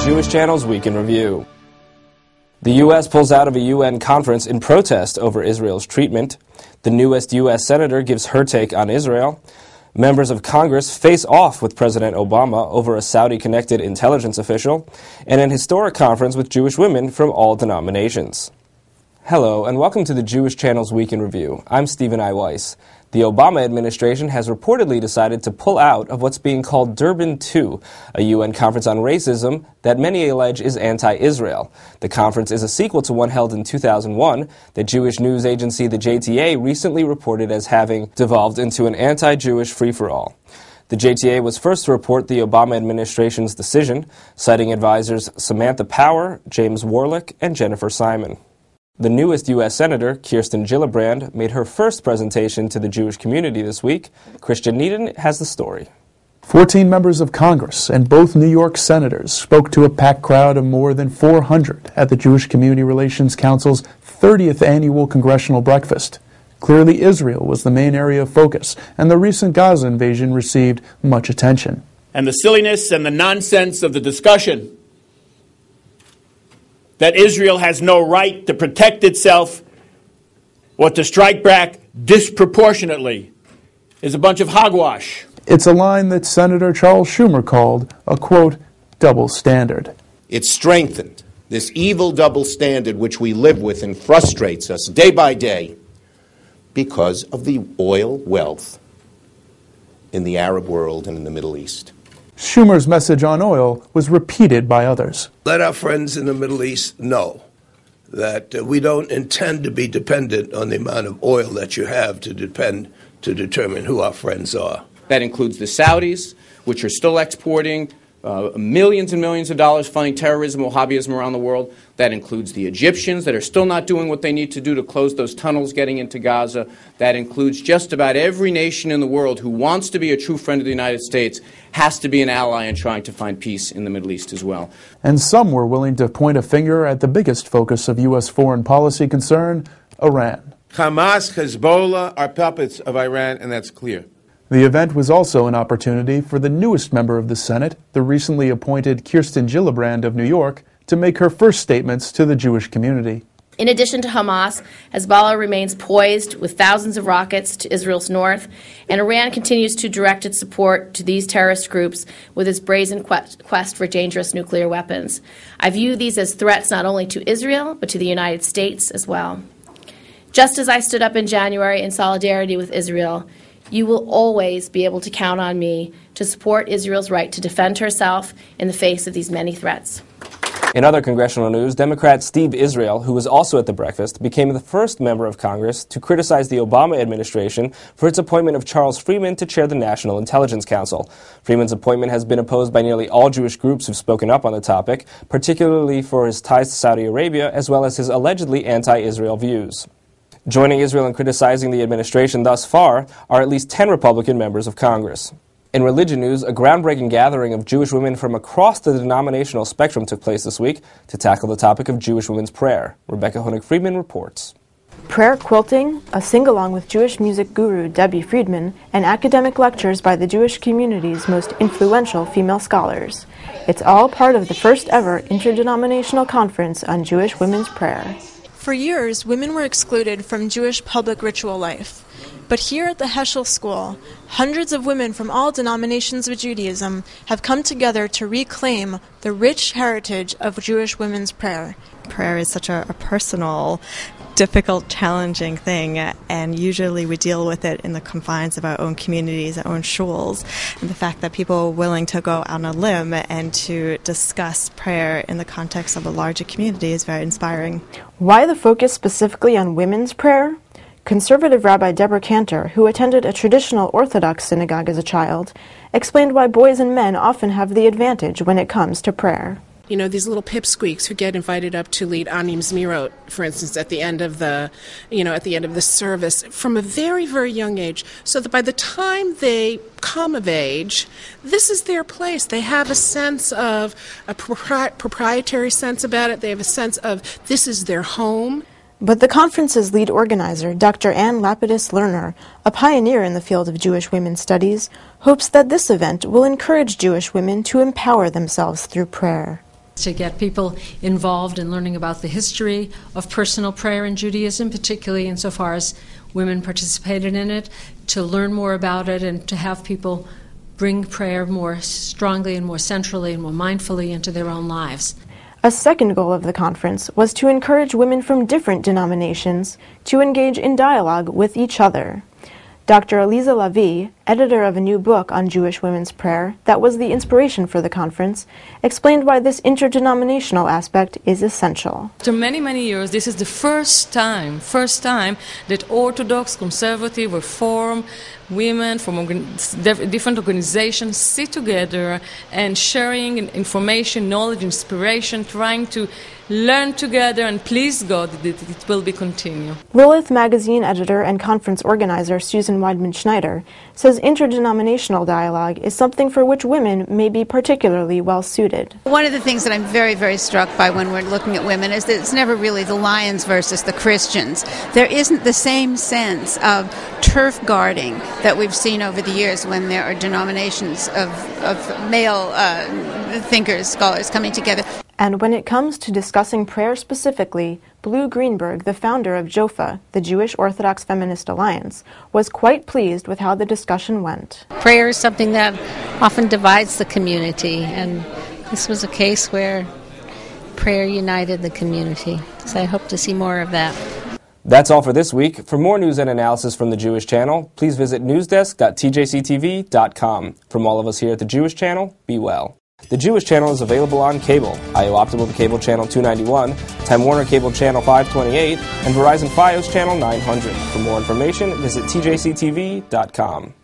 Jewish Channel's Week in Review. The U.S. pulls out of a UN conference in protest over Israel's treatment. The newest U.S. senator gives her take on Israel. Members of Congress face off with President Obama over a Saudi-connected intelligence official. And an historic conference with Jewish women from all denominations. Hello, and welcome to the Jewish Channel's Week in Review. I'm Stephen I. Weiss. The Obama administration has reportedly decided to pull out of what's being called Durban II, a UN conference on racism that many allege is anti-Israel. The conference is a sequel to one held in 2001 that Jewish news agency the JTA recently reported as having devolved into an anti-Jewish free-for-all. The JTA was first to report the Obama administration's decision, citing advisors Samantha Power, James Warlick, and Jennifer Simon. The newest U.S. Senator, Kirsten Gillibrand, made her first presentation to the Jewish community this week. Christian Needon has the story. 14 members of Congress and both New York senators spoke to a packed crowd of more than 400 at the Jewish Community Relations Council's 30th annual congressional breakfast. Clearly, Israel was the main area of focus, and the recent Gaza invasion received much attention. And the silliness and the nonsense of the discussion that Israel has no right to protect itself or to strike back disproportionately is a bunch of hogwash. It's a line that Senator Charles Schumer called a, quote, double standard. It strengthened this evil double standard which we live with and frustrates us day by day because of the oil wealth in the Arab world and in the Middle East. Schumer's message on oil was repeated by others. Let our friends in the Middle East know that we don't intend to be dependent on the amount of oil that you have to determine who our friends are. That includes the Saudis, which are still exporting millions and millions of dollars funding terrorism or Wahhabism around the world. That includes the Egyptians that are still not doing what they need to do to close those tunnels getting into Gaza. That includes just about every nation in the world who wants to be a true friend of the United States has to be an ally in trying to find peace in the Middle East as well. And some were willing to point a finger at the biggest focus of U.S. foreign policy concern, Iran. Hamas, Hezbollah are puppets of Iran, and that's clear. The event was also an opportunity for the newest member of the Senate, the recently appointed Kirsten Gillibrand of New York, to make her first statements to the Jewish community. In addition to Hamas, Hezbollah remains poised with thousands of rockets to Israel's north, and Iran continues to direct its support to these terrorist groups with its brazen quest for dangerous nuclear weapons. I view these as threats not only to Israel, but to the United States as well. Just as I stood up in January in solidarity with Israel, you will always be able to count on me to support Israel's right to defend herself in the face of these many threats. In other congressional news, Democrat Steve Israel, who was also at the breakfast, became the first member of Congress to criticize the Obama administration for its appointment of Charles Freeman to chair the National Intelligence Council. Freeman's appointment has been opposed by nearly all Jewish groups who've spoken up on the topic, particularly for his ties to Saudi Arabia, as well as his allegedly anti-Israel views. Joining Israel in criticizing the administration thus far are at least 10 Republican members of Congress. In religion news, a groundbreaking gathering of Jewish women from across the denominational spectrum took place this week to tackle the topic of Jewish women's prayer. Rebecca Honig-Friedman reports. Prayer quilting, a sing-along with Jewish music guru Debbie Friedman, and academic lectures by the Jewish community's most influential female scholars. It's all part of the first ever interdenominational conference on Jewish women's prayer. For years, women were excluded from Jewish public ritual life. But here at the Heschel School, hundreds of women from all denominations of Judaism have come together to reclaim the rich heritage of Jewish women's prayer. Prayer is such a personal, difficult, challenging thing, and usually we deal with it in the confines of our own communities, our own shuls. And the fact that people are willing to go out on a limb and to discuss prayer in the context of a larger community is very inspiring. Why the focus specifically on women's prayer? Conservative Rabbi Deborah Cantor, who attended a traditional Orthodox synagogue as a child, explained why boys and men often have the advantage when it comes to prayer. You know, these little pipsqueaks who get invited up to lead Anim Zmirot, for instance, at the end of the service from a very, very young age, so that by the time they come of age, this is their place. They have a sense of a proprietary sense about it. They have a sense of this is their home. But the conference's lead organizer, Dr. Ann Lapidus Lerner, a pioneer in the field of Jewish women's studies, hopes that this event will encourage Jewish women to empower themselves through prayer. To get people involved in learning about the history of personal prayer in Judaism, particularly insofar as women participated in it, to learn more about it and to have people bring prayer more strongly and more centrally and more mindfully into their own lives. A second goal of the conference was to encourage women from different denominations to engage in dialogue with each other. Dr. Aliza Lavi, editor of a new book on Jewish women's prayer that was the inspiration for the conference, explained why this interdenominational aspect is essential. After many, many years, this is the first time that Orthodox, Conservative, Reform, women from different organizations sit together and sharing information, knowledge, inspiration, trying to learn together and please God that it will be continued. Lilith magazine editor and conference organizer Susan Weidman-Schneider says interdenominational dialogue is something for which women may be particularly well suited. One of the things that I'm very, very struck by when we're looking at women is that it's never really the Lions versus the Christians. There isn't the same sense of turf guarding that we've seen over the years when there are denominations of male thinkers, scholars coming together. And when it comes to discussing prayer specifically, Blue Greenberg, the founder of JOFA, the Jewish Orthodox Feminist Alliance, was quite pleased with how the discussion went. Prayer is something that often divides the community, and this was a case where prayer united the community. So I hope to see more of that. That's all for this week. For more news and analysis from the Jewish Channel, please visit newsdesk.tjctv.com. From all of us here at the Jewish Channel, be well. The Jewish Channel is available on cable, IO Optimum Cable Channel 291, Time Warner Cable Channel 528, and Verizon Fios Channel 900. For more information, visit tjctv.com.